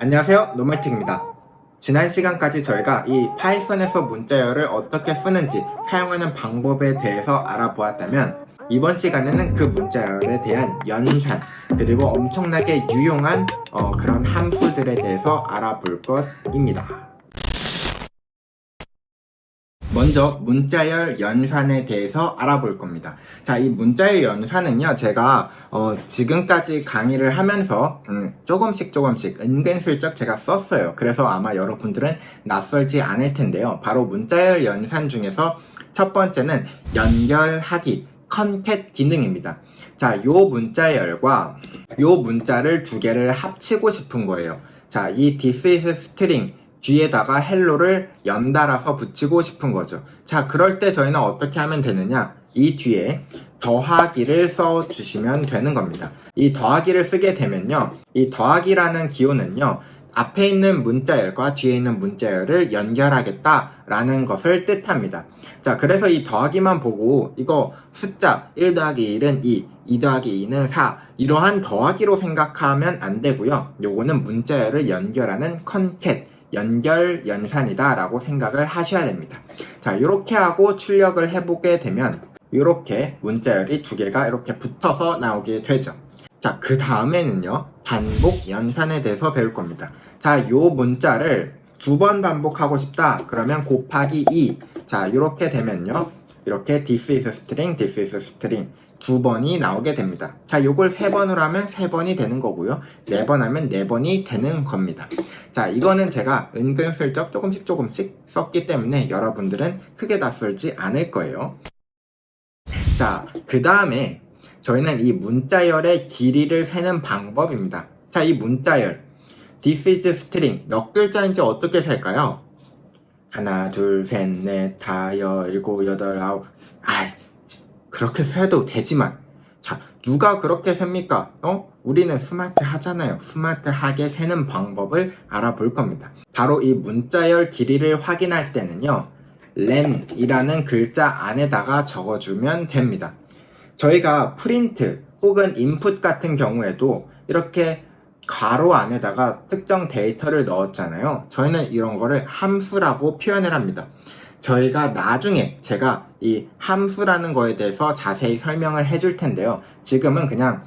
안녕하세요, 노멀틱입니다. 지난 시간까지 저희가 이 파이썬에서 문자열을 어떻게 쓰는지 사용하는 방법에 대해서 알아보았다면 이번 시간에는 그 문자열에 대한 연산 그리고 엄청나게 유용한 그런 함수들에 대해서 알아볼 것입니다. 먼저 문자열 연산에 대해서 알아볼 겁니다. 자, 이 문자열 연산은요, 제가 지금까지 강의를 하면서 조금씩 은근슬쩍 제가 썼어요. 그래서 아마 여러분들은 낯설지 않을 텐데요. 바로 문자열 연산 중에서 첫 번째는 연결하기, 컨캣 기능입니다. 자, 요 문자열과 요 문자를 두 개를 합치고 싶은 거예요. 자, 이 this is string 뒤에다가 헬로를 연달아서 붙이고 싶은 거죠. 자, 그럴 때 저희는 어떻게 하면 되느냐? 이 뒤에 더하기를 써주시면 되는 겁니다. 이 더하기를 쓰게 되면요, 이 더하기라는 기호는요, 앞에 있는 문자열과 뒤에 있는 문자열을 연결하겠다라는 것을 뜻합니다. 자, 그래서 이 더하기만 보고 이거 숫자 1 더하기 1은 2, 2 더하기 2는 4 이러한 더하기로 생각하면 안 되고요. 요거는 문자열을 연결하는 컨캣 연결 연산이다 라고 생각을 하셔야 됩니다. 자, 이렇게 하고 출력을 해보게 되면 이렇게 문자열이 두 개가 이렇게 붙어서 나오게 되죠. 자, 그 다음에는요, 반복 연산에 대해서 배울 겁니다. 자, 요 문자를 두 번 반복하고 싶다 그러면 곱하기 2. 자, 이렇게 되면요, 이렇게 this is string, this is string 두 번이 나오게 됩니다. 자, 요걸 세 번으로 하면 세 번이 되는 거고요. 네 번 하면 네 번이 되는 겁니다. 자, 이거는 제가 은근슬쩍 조금씩 썼기 때문에 여러분들은 크게 낯설지 않을 거예요. 자, 그 다음에 저희는 이 문자열의 길이를 세는 방법입니다. 자, 이 문자열 this is string 몇 글자인지 어떻게 셀까요? 하나, 둘, 셋, 넷, 다, 여, 일곱, 여덟, 아홉. 그렇게 세도 되지만, 자, 누가 그렇게 셉니까? 우리는 스마트 하잖아요. 스마트하게 세는 방법을 알아볼 겁니다. 바로 이 문자열 길이를 확인할 때는요, len이라는 글자 안에다가 적어주면 됩니다. 저희가 프린트 혹은 인풋 같은 경우에도 이렇게 괄호 안에다가 특정 데이터를 넣었잖아요. 저희는 이런 거를 함수라고 표현을 합니다. 저희가 나중에 제가 이 함수라는 거에 대해서 자세히 설명을 해줄 텐데요. 지금은 그냥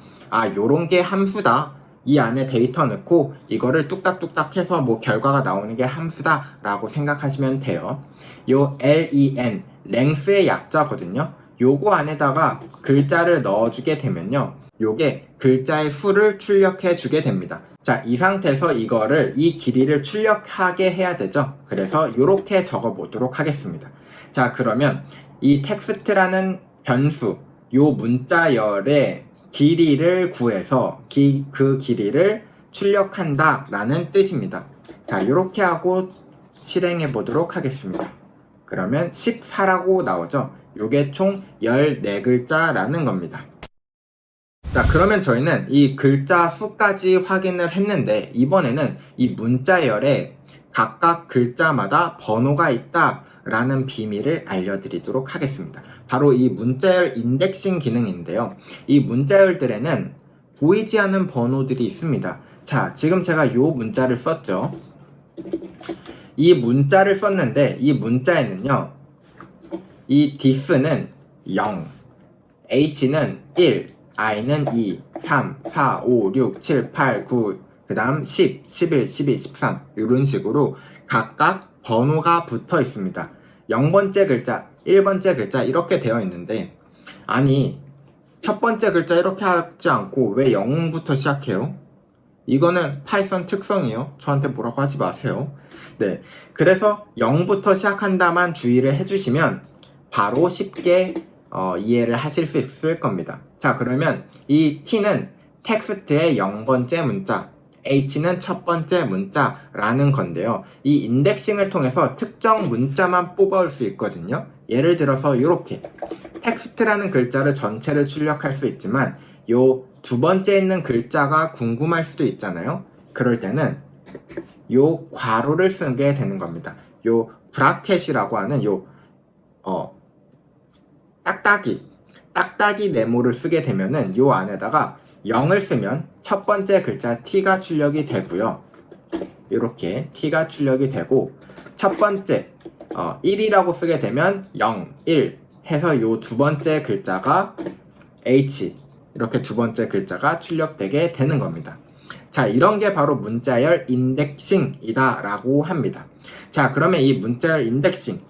요런 게 함수다, 이 안에 데이터 넣고 이거를 뚝딱뚝딱 해서 뭐 결과가 나오는 게 함수다 라고 생각하시면 돼요. 요 len, length의 약자거든요. 요거 안에다가 글자를 넣어주게 되면요, 요게 글자의 수를 출력해 주게 됩니다. 자, 이 상태에서 이 길이를 출력하게 해야 되죠. 그래서 이렇게 적어 보도록 하겠습니다. 자, 그러면 이 텍스트라는 변수, 요 문자열의 길이를 구해서 그 길이를 출력한다 라는 뜻입니다. 자, 이렇게 하고 실행해 보도록 하겠습니다. 그러면 14라고 나오죠. 요게 총 14글자라는 겁니다. 자, 그러면 저희는 이 글자 수까지 확인을 했는데 이번에는 이 문자열에 각각 글자마다 번호가 있다 라는 비밀을 알려드리도록 하겠습니다. 바로 이 문자열 인덱싱 기능인데요. 이 문자열들에는 보이지 않는 번호들이 있습니다. 자, 지금 제가 요 문자를 썼죠. 이 문자를 썼는데 이 문자에는요, 이 this는 0, h는 1, i는 2, 3, 4, 5, 6, 7, 8, 9, 그 다음 10, 11, 12, 13 이런 식으로 각각 번호가 붙어 있습니다. 0번째 글자, 1번째 글자 이렇게 되어 있는데, 아니, 첫 번째 글자 이렇게 하지 않고 왜 0부터 시작해요? 이거는 파이썬 특성이에요. 저한테 뭐라고 하지 마세요. 네, 그래서 0부터 시작한다만 주의를 해주시면 바로 쉽게 이해를 하실 수 있을 겁니다. 자, 그러면 이 t는 텍스트의 0번째 문자, h는 첫 번째 문자라는 건데요. 이 인덱싱을 통해서 특정 문자만 뽑아올 수 있거든요. 예를 들어서 이렇게 텍스트라는 글자를 전체를 출력할 수 있지만 요 두 번째 있는 글자가 궁금할 수도 있잖아요. 그럴 때는 요 괄호를 쓰게 되는 겁니다. 요 브라켓이라고 하는 요 딱딱이 네모를 쓰게 되면은 요 안에다가 0을 쓰면 첫 번째 글자 t가 출력이 되고요. 이렇게 t가 출력이 되고, 첫 번째 1이라고 쓰게 되면 0, 1 해서 요 두 번째 글자가 h, 이렇게 두 번째 글자가 출력되게 되는 겁니다. 자, 이런 게 바로 문자열 인덱싱이다 라고 합니다. 자, 그러면 이 문자열 인덱싱,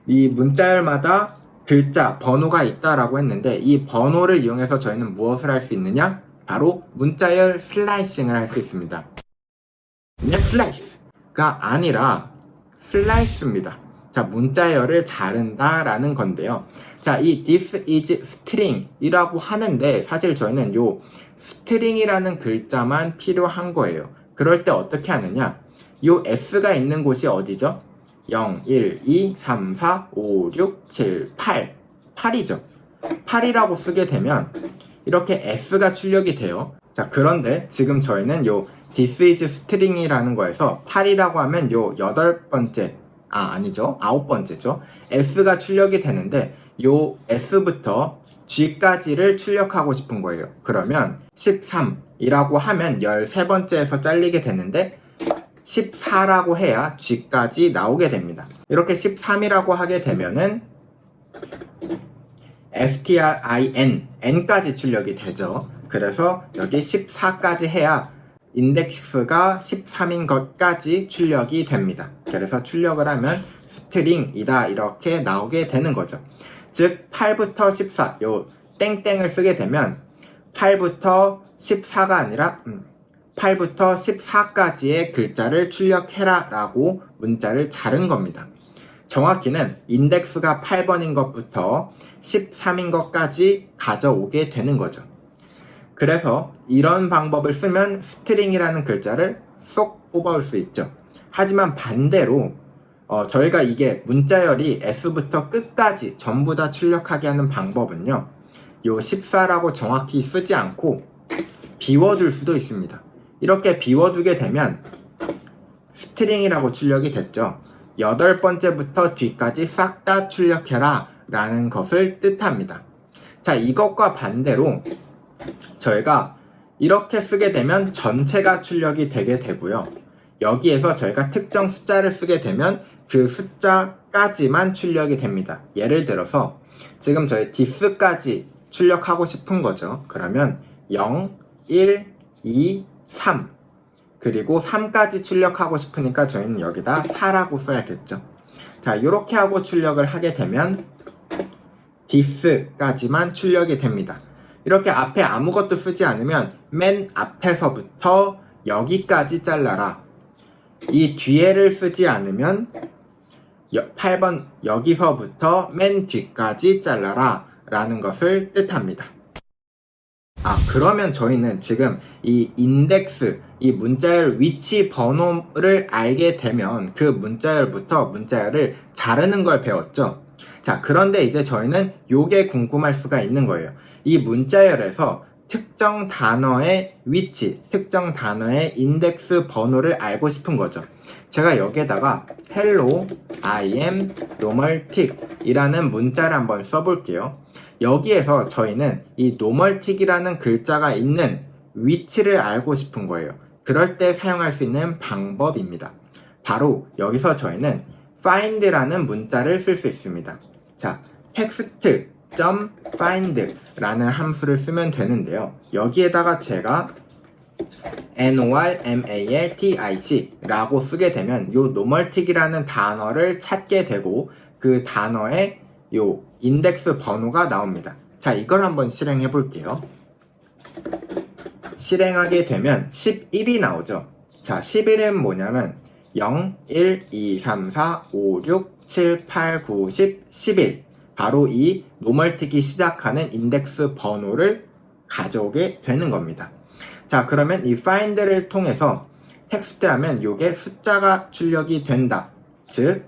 이 문자열마다 글자, 번호가 있다라고 했는데, 이 번호를 이용해서 저희는 무엇을 할 수 있느냐? 바로 문자열 슬라이싱을 할 수 있습니다. 그냥 슬라이스가 아니라 슬라이스입니다. 자, 문자열을 자른다 라는 건데요. 자, 이 this is string 이라고 하는데, 사실 저희는 요 string이라는 글자만 필요한 거예요. 그럴 때 어떻게 하느냐? 요 s가 있는 곳이 어디죠? 0, 1, 2, 3, 4, 5, 6, 7, 8 8이죠. 8이라고 쓰게 되면 이렇게 s가 출력이 돼요. 자, 그런데 지금 저희는 요 this is string이라는 거에서 8이라고 하면 요 8번째, 아니죠, 9번째죠. s가 출력이 되는데 요 s부터 g까지를 출력하고 싶은 거예요. 그러면 13이라고 하면 13번째에서 잘리게 되는데 14라고 해야 g까지 나오게 됩니다. 이렇게 13이라고 하게 되면은 strin, n까지 출력이 되죠. 그래서 여기 14까지 해야 인덱스가 13인 것까지 출력이 됩니다. 그래서 출력을 하면 스트링이다 이렇게 나오게 되는 거죠. 즉 8부터 14, 요 땡땡을 쓰게 되면 8부터 14가 아니라 8부터 14까지의 글자를 출력해라 라고 문자를 자른 겁니다. 정확히는 인덱스가 8번인 것부터 13인 것까지 가져오게 되는 거죠. 그래서 이런 방법을 쓰면 스트링이라는 글자를 쏙 뽑아올 수 있죠. 하지만 반대로 저희가 이게 문자열이 S부터 끝까지 전부 다 출력하게 하는 방법은요, 요 14라고 정확히 쓰지 않고 비워둘 수도 있습니다. 이렇게 비워두게 되면 스트링이라고 출력이 됐죠. 8번째부터 뒤까지 싹 다 출력해라 라는 것을 뜻합니다. 자, 이것과 반대로 저희가 이렇게 쓰게 되면 전체가 출력이 되게 되고요. 여기에서 저희가 특정 숫자를 쓰게 되면 그 숫자까지만 출력이 됩니다. 예를 들어서 지금 저희 this까지 출력하고 싶은 거죠. 그러면 0, 1, 2, 3 그리고 3까지 출력하고 싶으니까 저희는 여기다 4라고 써야겠죠. 자, 이렇게 하고 출력을 하게 되면 this까지만 출력이 됩니다. 이렇게 앞에 아무것도 쓰지 않으면 맨 앞에서부터 여기까지 잘라라. 이 뒤에를 쓰지 않으면 8번 여기서부터 맨 뒤까지 잘라라 라는 것을 뜻합니다. 그러면 저희는 지금 이 인덱스, 이 문자열 위치 번호를 알게 되면 그 문자열부터 문자열을 자르는 걸 배웠죠. 자, 그런데 이제 저희는 요게 궁금할 수가 있는 거예요. 이 문자열에서 특정 단어의 위치, 특정 단어의 인덱스 번호를 알고 싶은 거죠. 제가 여기에다가 hello, I am nomaltic 이라는 문자를 한번 써볼게요. 여기에서 저희는 이 nomaltic이라는 글자가 있는 위치를 알고 싶은 거예요. 그럴 때 사용할 수 있는 방법입니다. 바로 여기서 저희는 find라는 문자를 쓸 수 있습니다. 자, text.find 라는 함수를 쓰면 되는데요. 여기에다가 제가 nomaltic 라고 쓰게 되면 요 nomaltic이라는 단어를 찾게 되고 그 단어의 요 인덱스 번호가 나옵니다. 자, 이걸 한번 실행해 볼게요. 실행하게 되면 11이 나오죠. 자, 11은 뭐냐면 0, 1, 2, 3, 4, 5, 6, 7, 8, 9, 10, 11 바로 이 노멀틱이 시작하는 인덱스 번호를 가져오게 되는 겁니다. 자, 그러면 이 find를 통해서 텍스트 하면 요게 숫자가 출력이 된다. 즉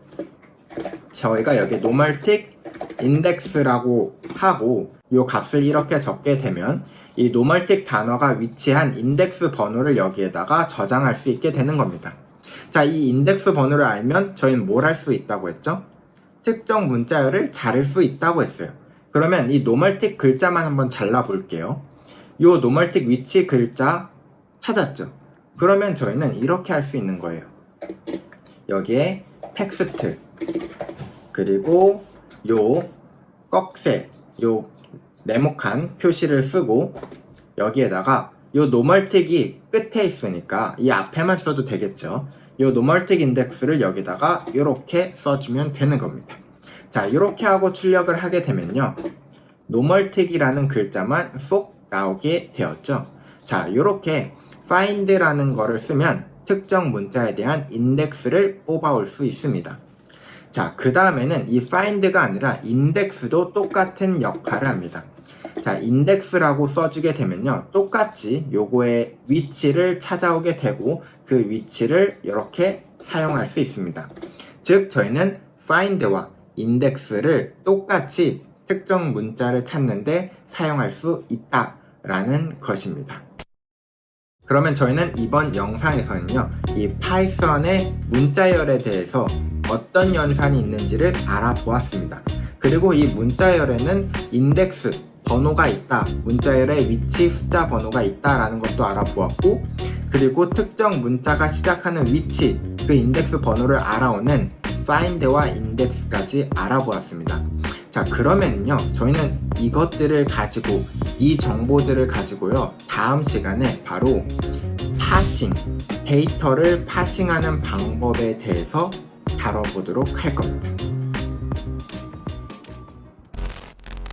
저희가 여기 노멀틱 인덱스라고 하고 요 값을 이렇게 적게 되면 이 노멀틱 단어가 위치한 인덱스 번호를 여기에다가 저장할 수 있게 되는 겁니다. 자, 이 인덱스 번호를 알면 저희는 뭘 할 수 있다고 했죠? 특정 문자열을 자를 수 있다고 했어요. 그러면 이 노멀틱 글자만 한번 잘라 볼게요. 요 노멀틱 위치 글자 찾았죠? 그러면 저희는 이렇게 할 수 있는 거예요. 여기에 텍스트 그리고 요 꺽쇠, 요 네모칸 표시를 쓰고 여기에다가 요 노멀틱이 끝에 있으니까 이 앞에만 써도 되겠죠. 요 노멀틱 인덱스를 여기다가 이렇게 써주면 되는 겁니다. 자, 이렇게 하고 출력을 하게 되면요, 노멀틱이라는 글자만 쏙 나오게 되었죠. 자, 이렇게 find라는 거를 쓰면 특정 문자에 대한 인덱스를 뽑아올 수 있습니다. 자, 그 다음에는 이 find가 아니라 인덱스도 똑같은 역할을 합니다. 자, 인덱스라고 써주게 되면요, 똑같이 요거의 위치를 찾아오게 되고 그 위치를 이렇게 사용할 수 있습니다. 즉, 저희는 find와 인덱스를 똑같이 특정 문자를 찾는데 사용할 수 있다라는 것입니다. 그러면 저희는 이번 영상에서는요, 이 파이썬의 문자열에 대해서 어떤 연산이 있는지를 알아보았습니다. 그리고 이 문자열에는 인덱스, 번호가 있다, 문자열의 위치 숫자 번호가 있다라는 것도 알아보았고, 그리고 특정 문자가 시작하는 위치, 그 인덱스 번호를 알아오는 find와 index까지 알아보았습니다. 자, 그러면요, 저희는 이것들을 가지고, 이 정보들을 가지고요, 다음 시간에 바로 파싱, 데이터를 파싱하는 방법에 대해서 다뤄보도록 할 겁니다.